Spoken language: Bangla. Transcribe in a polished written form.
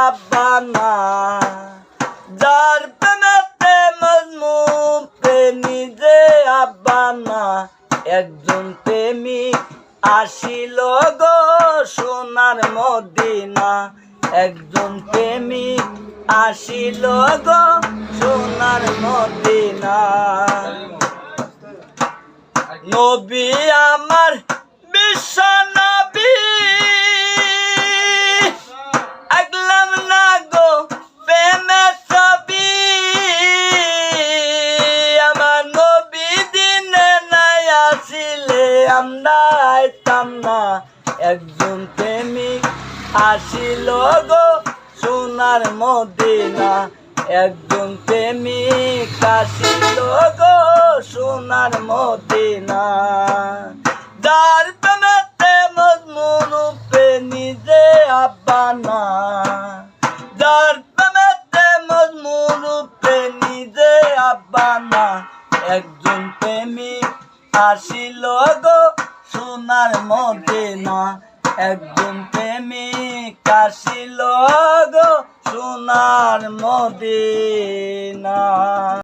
আব্বা না, যার প্রেমেতে মজনু প্রেমী যে আব্বা না। একজন প্রেমিক আসিল গো সোনার মদিনা, একজন প্রেমিক আসিল গো সোনার মদিনা। নবী আমার বিশ্ব নবী, আগলাম না গো প্রেমের ছবি। আমার নবী দিনে নাই আসিলে আমরা আইতাম না। একজন প্রেমিক আসিল গো সোনার মদিনা, একজন প্রেমিক আসিল গো সোনার মদিনা। যার প্রেমেতে মজনু রূপে নিজে আব্বা না, যার প্রেমেতে মজনু রূপে নিজে আব্বা না। একজন প্রেমিক আসিল গো সোনার মদিনা, একজন প্রেমিক আসিল গো সোনার মদিনা।